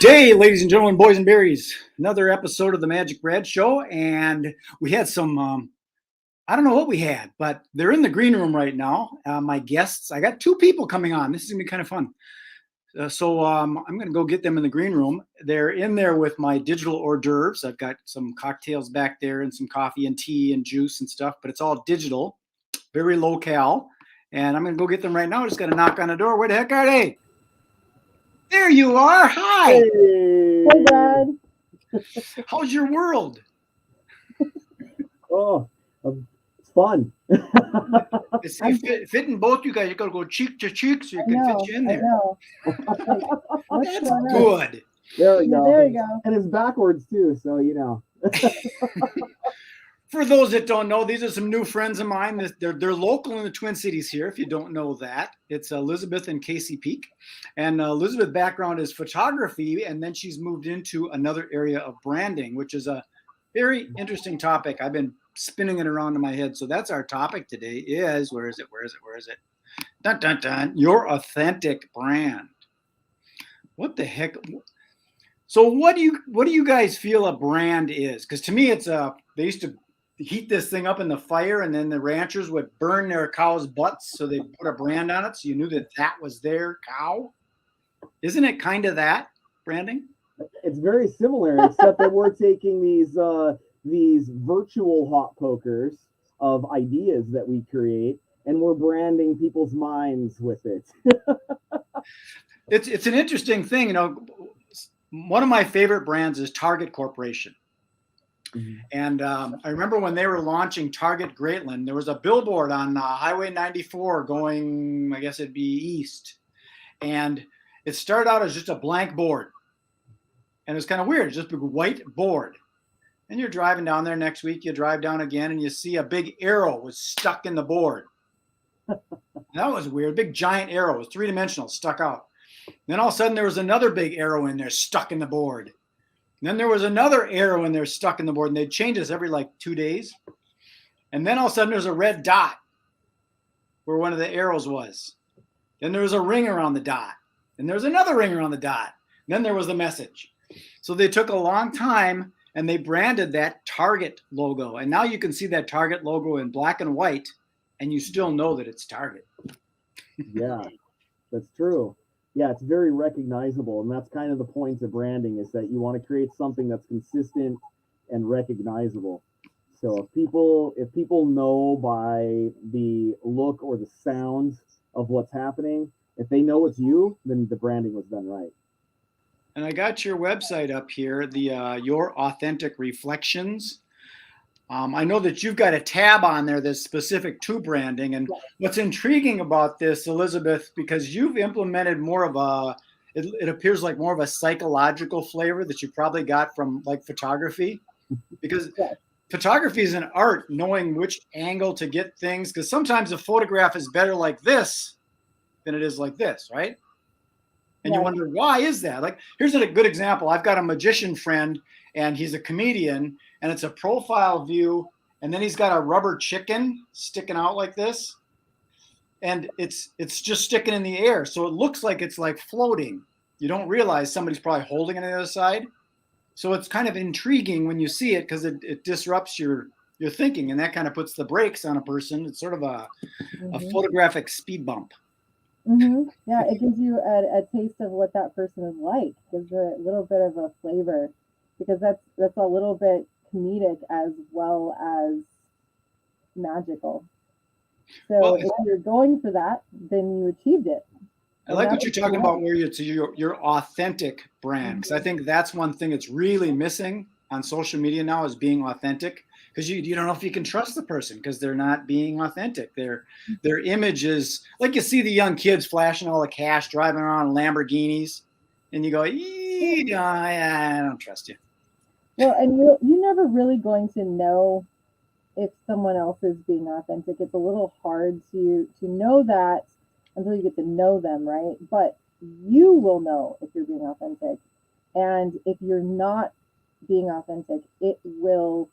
day, ladies and gentlemen, boys and berries. Another episode of the Magic Brad Show, and we had some. I don't know what we had, but they're in the green room right now. My guests. I got two people coming on. This is gonna be kind of fun. So I'm gonna go get them in the green room. They're in there with my digital hors d'oeuvres. I've got some cocktails back there and some coffee and tea and juice and stuff, but it's all digital, very low cal. And I'm gonna go get them right now. Just got to knock on the door. Where the heck are they? There you are. Hi. Hey, Dad. How's your world? Oh, it's fun. It's fitting both you guys. You got to go cheek to cheek so you can fit you in there. That's good. There we go. There you go. And it's backwards too, so you know. For those that don't know, these are some new friends of mine. They're local in the Twin Cities here, if you don't know that. It's Elizabeth and Casey Peak. And Elizabeth's background is photography, and then she's moved into another area of branding, which is a very interesting topic. I've been spinning it around in my head. So that's our topic today is, where is it? Dun, dun, dun, your authentic brand. What the heck? So what do you guys feel a brand is? Because to me, they used to heat this thing up in the fire, and then the ranchers would burn their cows' butts, so they put a brand on it, so you knew that was their cow. Isn't it kind of that branding? It's very similar, except that we're taking these virtual hot pokers of ideas that we create, and we're branding people's minds with it. It's an interesting thing, you know. One of my favorite brands is Target Corporation. Mm-hmm. And I remember when they were launching Target Greatland, there was a billboard on Highway 94 going, I guess it'd be east. And it started out as just a blank board. And it was kind of weird, just a white board. And you're driving down there next week, you drive down again, and you see a big arrow was stuck in the board. That was weird. Big giant arrow. It was three-dimensional, stuck out. Then all of a sudden there was another big arrow in there stuck in the board. And then there was another arrow in there stuck in the board, and they'd change this every like 2 days. And then all of a sudden there's a red dot where one of the arrows was. Then there was a ring around the dot. And there was another ring around the dot. And then there was the message. So they took a long time and they branded that Target logo. And now you can see that Target logo in black and white, and you still know that it's Target. Yeah, that's true. Yeah, it's very recognizable, and that's kind of the point of branding, is that you want to create something that's consistent and recognizable. So if people know by the look or the sound of what's happening, if they know it's you, then the branding was done right. And I got your website up here, the Your Authentic Reflections. I know that you've got a tab on there that's specific to branding. And what's intriguing about this, Elizabeth, because you've implemented more of it appears like more of a psychological flavor that you probably got from like photography. Because photography is an art, knowing which angle to get things. Because sometimes a photograph is better like this than it is like this, right? And you wonder, why is that? Like, here's a good example. I've got a magician friend, and he's a comedian, and it's a profile view, and then he's got a rubber chicken sticking out like this, and it's just sticking in the air, so it looks like it's like floating. You don't realize somebody's probably holding it on the other side. So it's kind of intriguing when you see it, because it disrupts your thinking, and that kind of puts the brakes on a person. It's sort of a photographic speed bump. Mm-hmm. Yeah, it gives you a taste of what that person is like. Gives a little bit of a flavor, because that's a little bit comedic as well as magical. So if you're going for that, then you achieved it. I like what you're talking about, where it's your authentic brand, because I think that's one thing that's really missing on social media now, is being authentic. Because you don't know if you can trust the person, because they're not being authentic. Their image is like, you see the young kids flashing all the cash, driving around in Lamborghinis, and you go, I don't trust you. Well, and you're never really going to know if someone else is being authentic. It's a little hard to know that until you get to know them, right? But you will know if you're being authentic. And if you're not being authentic, it will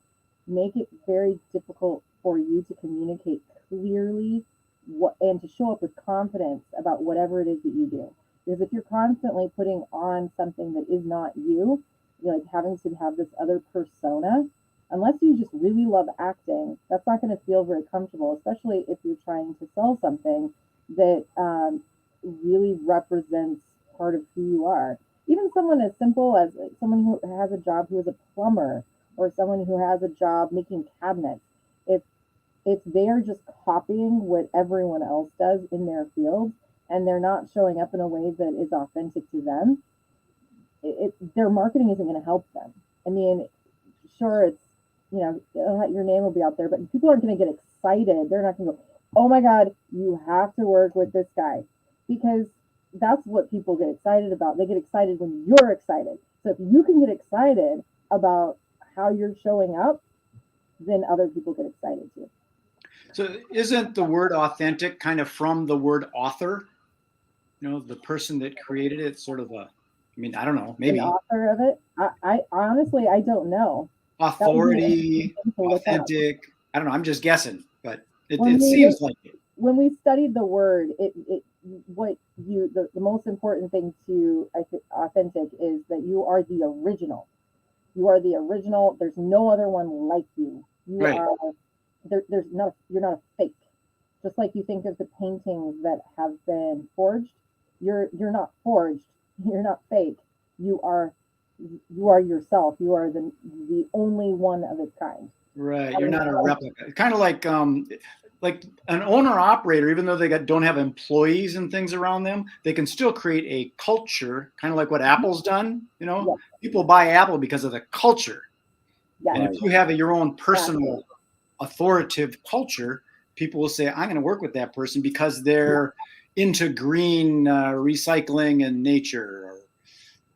make it very difficult for you to communicate clearly and to show up with confidence about whatever it is that you do. Because if you're constantly putting on something that is not you, you're like having to have this other persona, unless you just really love acting, that's not going to feel very comfortable, especially if you're trying to sell something that really represents part of who you are. Even someone as simple as someone who has a job who is a plumber, or someone who has a job making cabinets, if they are just copying what everyone else does in their field and they're not showing up in a way that is authentic to them, their marketing isn't going to help them. I mean, sure, it's, you know, your name will be out there, but people aren't going to get excited. They're not going to go, oh my God, you have to work with this guy, because that's what people get excited about. They get excited when you're excited. So if you can get excited about how you're showing up, then other people get excited too. So isn't the word authentic kind of from the word author? You know, the person that created it, sort of a, I mean, I don't know, maybe An author of it, I honestly, I don't know. authority, authentic. I don't know. I'm just guessing, but it seems like it. When we studied the word, the most important thing to, I think, authentic is that you are the original. You are the original. There's no other one like you. You Right. are you're not a fake. Just like you think of the paintings that have been forged, you're not forged. You're not fake. You are yourself. You are the only one of its kind. Right. You're not a replica. Kind of like an owner operator, even though they don't have employees and things around them, they can still create a culture, kind of like what Apple's done. You know, Yes. People buy Apple because of the culture. Yes. And if you have your own personal authoritative culture, people will say, I'm going to work with that person because they're into green recycling and nature, or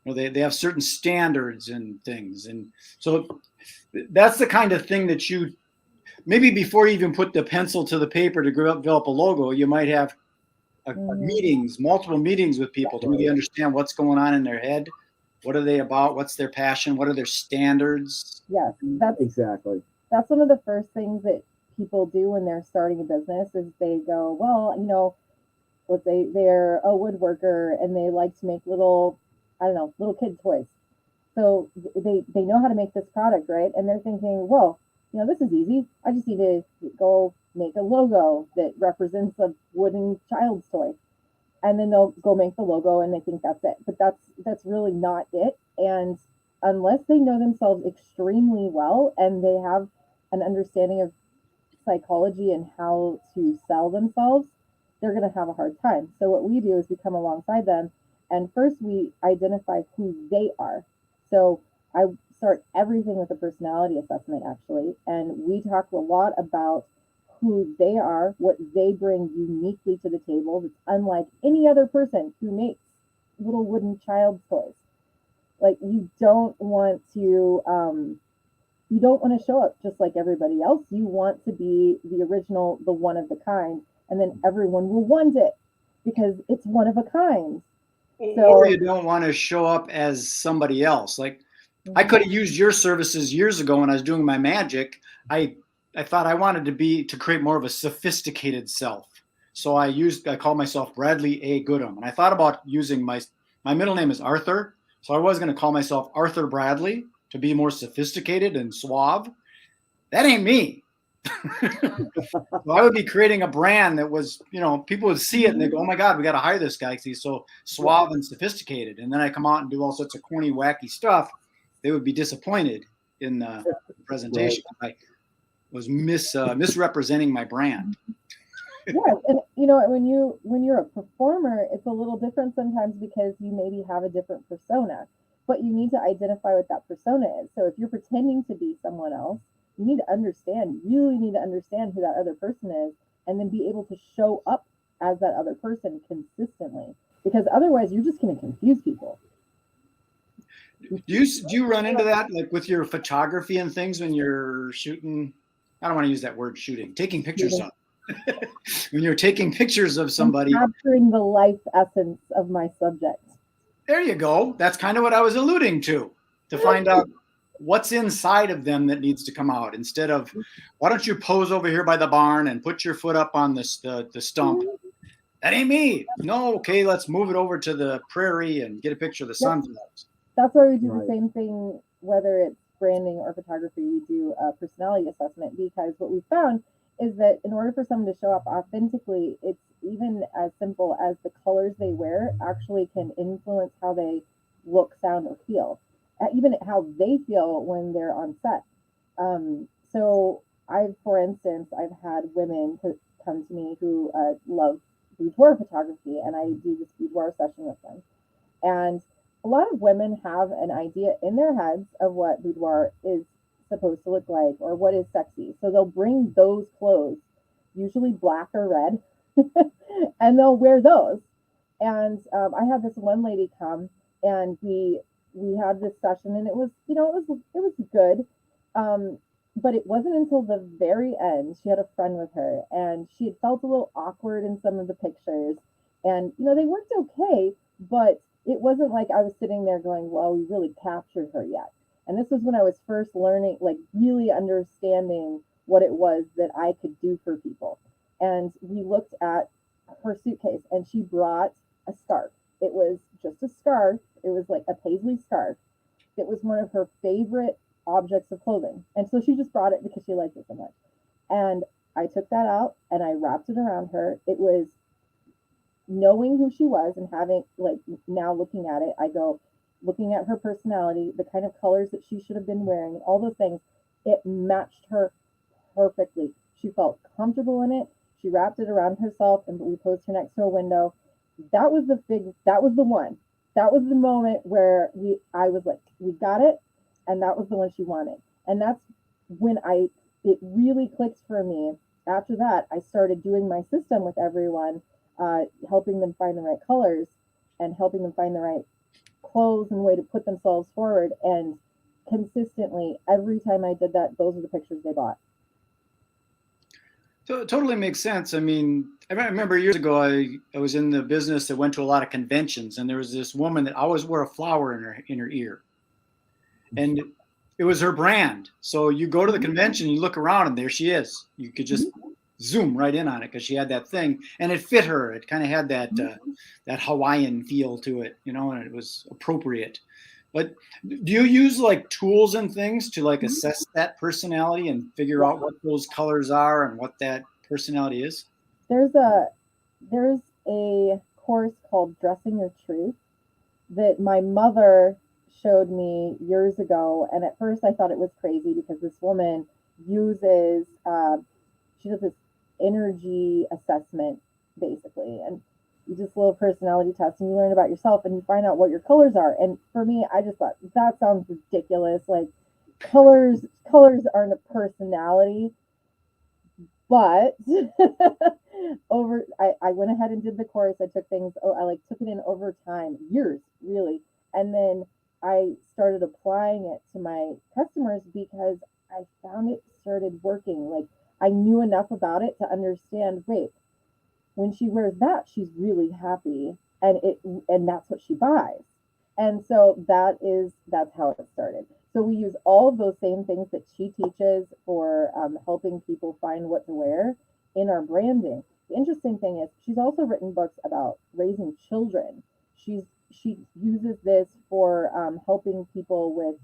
you know, they have certain standards and things. And so that's the kind of thing that you, maybe before you even put the pencil to the paper to develop a logo, you might have multiple meetings with people to really understand what's going on in their head. What are they about? What's their passion? What are their standards? Yes, Exactly. that's one of the first things that people do when they're starting a business is they go, well, you know, let's say they're a woodworker and they like to make little, I don't know, little kid toys. So they know how to make this product, right? And they're thinking, well, you know, this is easy. I just need to go make a logo that represents a wooden child's toy. And then they'll go make the logo and they think that's it. But that's really not it. And unless they know themselves extremely well and they have an understanding of psychology and how to sell themselves, they're going to have a hard time. So what we do is we come alongside them, and first we identify who they are. So I start everything with a personality assessment, actually, and we talk a lot about who they are, what they bring uniquely to the table that's unlike any other person who makes little wooden child's toys. Like, you don't want to show up just like everybody else. You want to be the original, the one of the kind, and then everyone will want it because it's one of a kind. So, or you don't want to show up as somebody else. Like, I could have used your services years ago when I was doing my magic. I thought I wanted to create more of a sophisticated self. So I called myself Bradley A. Goodham. And I thought about using my middle name is Arthur. So I was going to call myself Arthur Bradley to be more sophisticated and suave. That ain't me. So I would be creating a brand that was, you know, people would see it and they go, oh my God, we got to hire this guy because he's so suave and sophisticated. And then I come out and do all sorts of corny, wacky stuff. They would be disappointed in the presentation. Right. I was misrepresenting my brand. Yeah, and you know, when you're a performer, it's a little different sometimes because you maybe have a different persona, but you need to identify what that persona is. So if you're pretending to be someone else, you need to understand, you really need to understand who that other person is, and then be able to show up as that other person consistently, because otherwise you're just going to confuse people. Do you run into that, like with your photography and things when you're shooting? I don't want to use that word, shooting, taking pictures of. When you're taking pictures of somebody, I'm capturing the life essence of my subject. There you go. That's kind of what I was alluding to find out what's inside of them that needs to come out, instead of, why don't you pose over here by the barn and put your foot up on the stump? that ain't me. No, okay, let's move it over to the prairie and get a picture of the Yep. sunflowers. That's why we do Right. the same thing, whether it's branding or photography. We do a personality assessment, because what we found is that in order for someone to show up authentically, it's even as simple as the colors they wear actually can influence how they look, sound, or feel, even how they feel when they're on set. So for instance, I've had women come to me who love boudoir photography, and I do this boudoir session with them. And a lot of women have an idea in their heads of what boudoir is supposed to look like or what is sexy. So they'll bring those clothes, usually black or red, and they'll wear those. And I had this one lady come, and we had this session, and it was, it was good. But it wasn't until the very end, she had a friend with her, and she had felt a little awkward in some of the pictures, and they worked okay, but it wasn't like I was sitting there going, well, we really captured her yet. And this was when I was first learning, like really understanding what it was that I could do for people. And we looked at her suitcase, and she brought a scarf. It was just a scarf. It was like a paisley scarf. It was one of her favorite objects of clothing. And so she just brought it because she liked it so much. And I took that out and I wrapped it around her. It was knowing who she was and having, like, now looking at it, I go, looking at her personality, the kind of colors that she should have been wearing, all those things, it matched her perfectly. She felt comfortable in it. She wrapped it around herself, and we posed her next to a window. That was the one. That was the moment where I was like, we got it. And that was the one she wanted. And that's when it really clicked for me. After that, I started doing my system with everyone, helping them find the right colors and helping them find the right clothes and way to put themselves forward. And consistently, every time I did that, those are the pictures they bought. So it totally makes sense. I mean, I remember years ago, I was in the business that went to a lot of conventions, and there was this woman that always wore a flower in her ear. And it was her brand. So you go to the convention, you look around, and there she is. You could just zoom right in on it because she had that thing, and it fit her. It kind of had that that Hawaiian feel to it, and it was appropriate. But do you use like tools and things to like assess that personality and figure out what those colors are and what that personality is? There's a course called Dressing Your Truth that my mother showed me years ago, and at first I thought it was crazy because this woman uses she does this energy assessment basically, and you just a little personality test, and you learn about yourself, and you find out what your colors are. And for me, I just thought that sounds ridiculous. Like colors aren't a personality. But I went ahead and did the course. I took things, I took it in over time, years really. And then I started applying it to my customers because I found it started working. Like I knew enough about it to understand, wait, when she wears that, she's really happy, and that's what she buys. And so that's how it started. So we use all of those same things that she teaches for helping people find what to wear in our branding. The interesting thing is she's also written books about raising children. She uses this for helping people with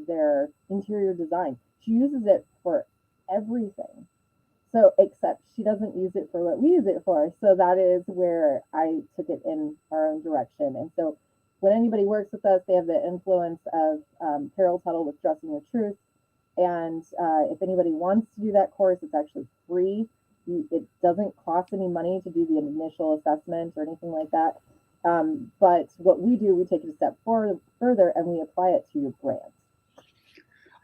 their interior design. She uses it for everything. So, except she doesn't use it for what we use it for. So that is where I took it in our own direction. And so when anybody works with us, they have the influence of Carol Tuttle with Dressing Your Truth. And if anybody wants to do that course, it's actually free. It doesn't cost any money to do the initial assessment or anything like that. But what we do, we take it a step further and we apply it to your brand.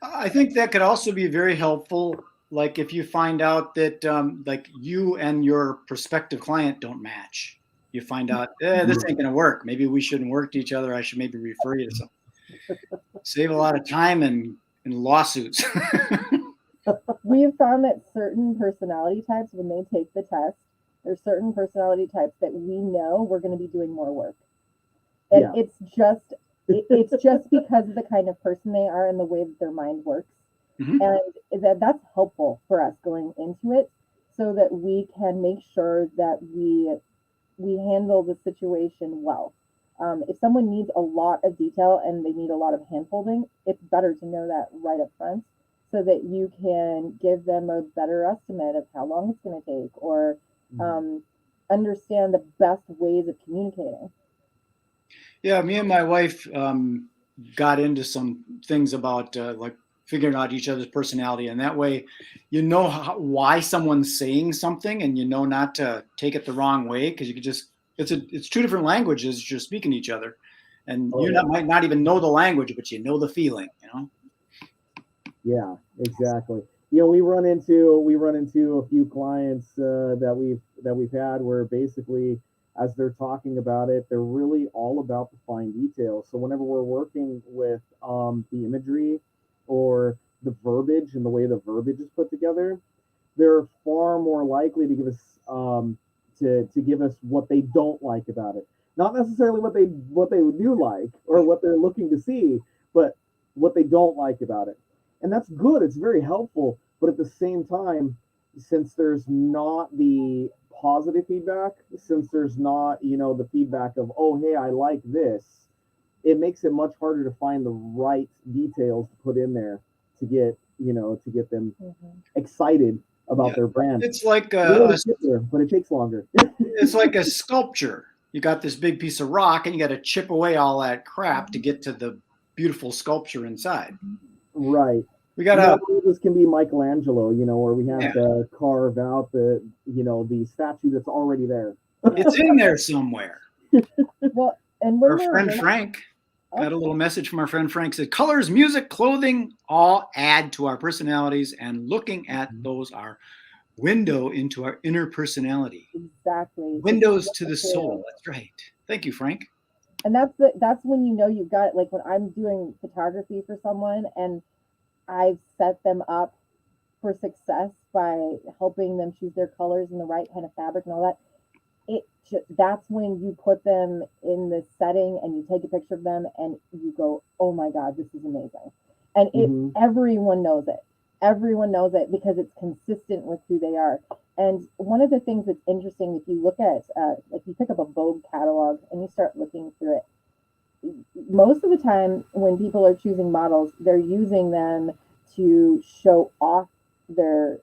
I think that could also be very helpful. Like if you find out that like you and your prospective client don't match, you find out, this ain't going to work. Maybe we shouldn't work to each other. I should maybe refer you to something. Save a lot of time and lawsuits. We have found that certain personality types, when they take the test, there's certain personality types that we know we're going to be doing more work. And it's just because of the kind of person they are and the way that their mind works. And that's helpful for us going into it so that we can make sure that we we handle the situation well. If someone needs a lot of detail and they need a lot of handholding, it's better to know that right up front so that you can give them a better estimate of how long it's going to take, or understand the best ways of communicating. Yeah, me and my wife got into some things about like figuring out each other's personality, and that way, you know why someone's saying something, and you know not to take it the wrong way, because you could just it's two different languages you're speaking to each other, and might not even know the language, but you know the feeling, you know. Yeah, exactly. You know, we run into a few clients that we've had where basically, as they're talking about it, they're really all about the fine details. So whenever we're working with the imagery or the verbiage and the way the verbiage is put together, they're far more likely to give us to give us what they don't like about it. Not necessarily what they do like or what they're looking to see, but what they don't like about it. And that's good. It's very helpful. But at the same time, since there's not the positive feedback, since there's not, you know, the feedback of, oh, hey, I like this, it makes it much harder to find the right details to put in there to get, you know, to get them excited about their brand. It's like but it takes longer. It's like a sculpture. You got this big piece of rock, and you got to chip away all that crap to get to the beautiful sculpture inside. Right. We got this can be Michelangelo, you know, where we have to carve out the, you know, the statue that's already there. It's in there somewhere. Well, and our friend Frank got a little message from our friend Frank. Said colors, music, clothing all add to our personalities, and looking at those are window into our inner personality. Exactly. Windows to the soul. That's right. Thank you, Frank. And that's when you know you've got it. Like when I'm doing photography for someone and I've set them up for success by helping them choose their colors and the right kind of fabric and all that. That's when you put them in the setting and you take a picture of them and you go, oh my God, this is amazing. And everyone knows it. Everyone knows it because it's consistent with who they are. And one of the things that's interesting, if you look at, like you pick up a Vogue catalog and you start looking through it, most of the time when people are choosing models, they're using them to show off their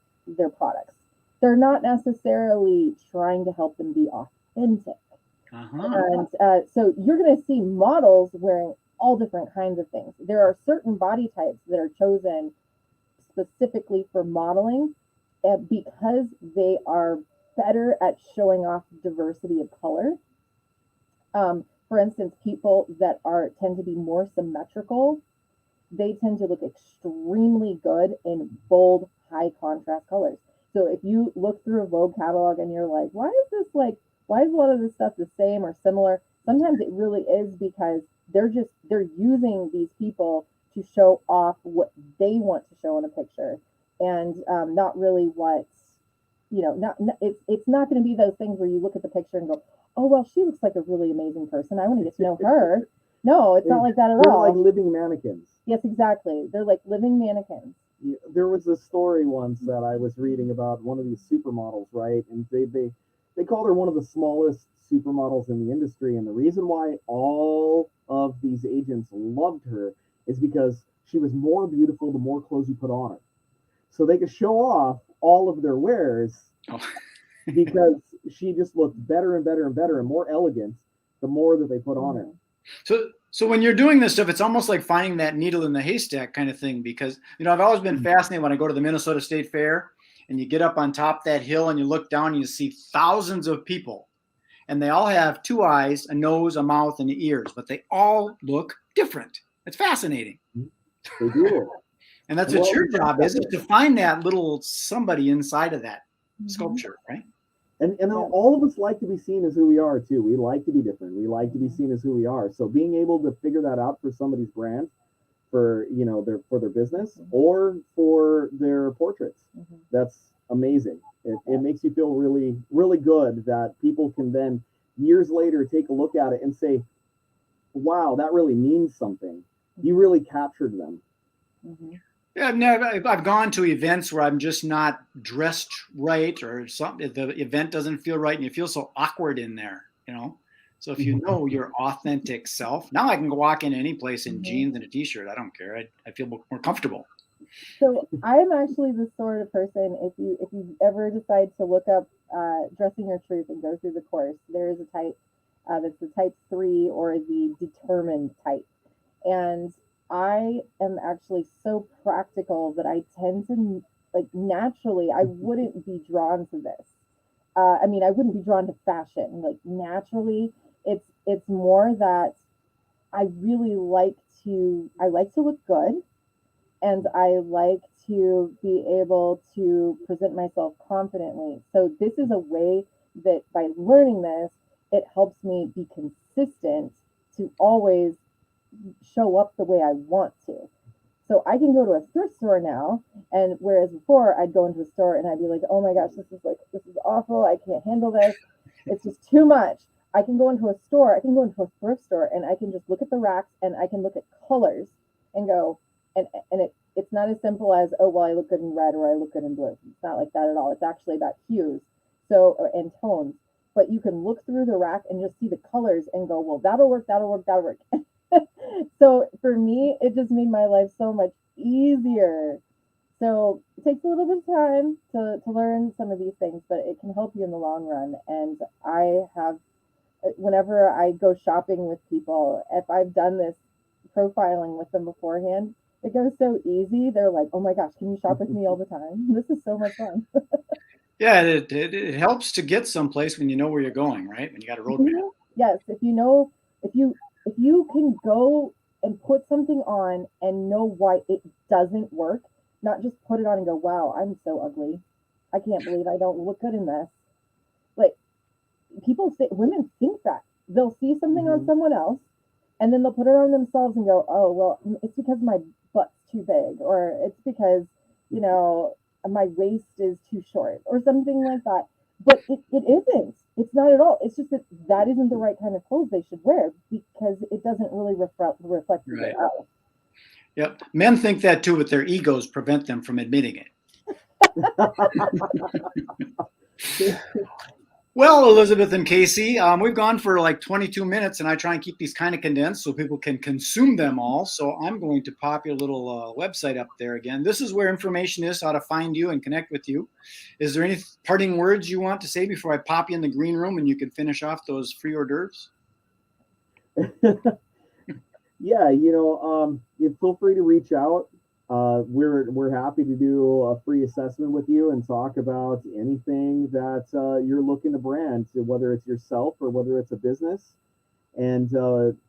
products. They're not necessarily trying to help them be authentic. And so you're going to see models wearing all different kinds of things. There are certain body types that are chosen specifically for modeling because they are better at showing off diversity of color. For instance, people that tend to be more symmetrical, they tend to look extremely good in bold, high contrast colors. So if you look through a Vogue catalog and you're like, why is a lot of this stuff the same or similar? Sometimes it really is because they're using these people to show off what they want to show in a picture, and not really what, you know, it's not going to be those things where you look at the picture and go, oh, well, she looks like a really amazing person. I want to get to know her. No, it's not like that at all. They're like living mannequins. Yes, exactly. They're like living mannequins. There was a story once that I was reading about one of these supermodels, right? And they called her one of the smallest supermodels in the industry. And the reason why all of these agents loved her is because she was more beautiful the more clothes you put on her. So they could show off all of their wares because she just looked better and better and better and more elegant the more that they put on her. So when you're doing this stuff, it's almost like finding that needle in the haystack kind of thing, because, you know, I've always been fascinated when I go to the Minnesota State Fair and you get up on top of that hill and you look down and you see thousands of people, and they all have two eyes, a nose, a mouth, and ears, but they all look different. It's fascinating. They do. And that's what your job is to find that little somebody inside of that sculpture, right? And all of us like to be seen as who we are too. We like to be different. We like to be seen as who we are. So being able to figure that out for somebody's brand, for, you know, for their business or for their portraits, that's amazing. It makes you feel really, really good that people can then years later take a look at it and say, wow, that really means something. You really captured them. Yeah, I've gone to events where I'm just not dressed right, or something. The event doesn't feel right, and you feel so awkward in there. you know. So if you know your authentic self, now I can go walk in any place in Mhm. jeans and a t-shirt. I don't care. I feel more comfortable. So I'm actually the sort of person, if you ever decide to look up dressing your truth and go through the course, there is a type that's the type 3 or the determined type. And I am actually so practical that I tend to, like, naturally, I wouldn't be drawn to this. I mean, I wouldn't be drawn to fashion. Like, naturally, it's more that I like to look good, and I like to be able to present myself confidently. So this is a way that by learning this, it helps me be consistent to always show up the way I want to. So I can go to a thrift store now, and whereas before I'd go into a store and I'd be like, "Oh my gosh, this is awful. I can't handle this. It's just too much." I can go into a store, I can go into a thrift store, and I can just look at the racks and I can look at colors and go, and it's not as simple as, "Oh well, I look good in red or I look good in blue." It's not like that at all. It's actually about hues, and tones. But you can look through the rack and just see the colors and go, "Well, that'll work, that'll work, that'll work." So for me, it just made my life so much easier. So it takes a little bit of time to learn some of these things, but it can help you in the long run. And I have, whenever I go shopping with people, if I've done this profiling with them beforehand, it goes so easy. They're like, "Oh my gosh, can you shop with me all the time? This is so much fun." Yeah, it helps to get someplace when you know where you're going, right? When you got a roadmap. Mhm. Yes, if you know, if you can go and put something on and know why it doesn't work, not just put it on and go, "Wow, I'm so ugly. I can't believe I don't look good in this." Like, women think that they'll see something on Mhm. someone else, and then they'll put it on themselves and go, "Oh well, it's because my butt's too big, or it's because, you know, my waist is too short," or something like that. But it isn't. It's not at all. It's just that that isn't the right kind of clothes they should wear because it doesn't really reflect who they Right. are. Yep. Men think that too, but their egos prevent them from admitting it. Well, Elizabeth and Casey, we've gone for like 22 minutes, and I try and keep these kind of condensed so people can consume them all. So I'm going to pop your little website up there again. This is where information is, how to find you and connect with you. Is there any parting words you want to say before I pop you in the green room and you can finish off those free hors d'oeuvres? Yeah, you feel free to reach out. We're happy to do a free assessment with you and talk about anything that you're looking to brand, so whether it's yourself or whether it's a business. And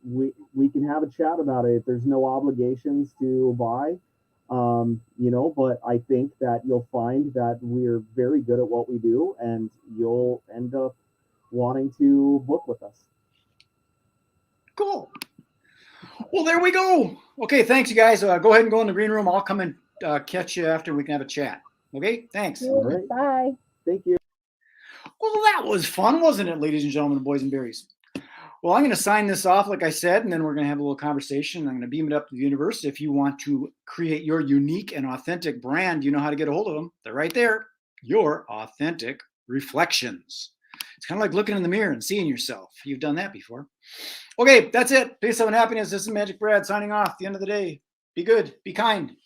we can have a chat about it. There's no obligations to buy, but I think that you'll find that we're very good at what we do, and you'll end up wanting to book with us. Cool. Well, there we go. Okay, thanks, you guys. Go ahead and go in the green room. I'll come and catch you after we can have a chat. Okay, thanks. All right. Bye. Thank you. Well, that was fun, wasn't it, ladies and gentlemen, boys and berries? Well, I'm going to sign this off, like I said, and then we're going to have a little conversation. I'm going to beam it up to the universe. If you want to create your unique and authentic brand, you know how to get a hold of them. They're right there. Your authentic reflections. It's kind of like looking in the mirror and seeing yourself. You've done that before. Okay, that's it. Peace, love, and happiness. This is Magic Brad signing off. At the end of the day, be good, be kind.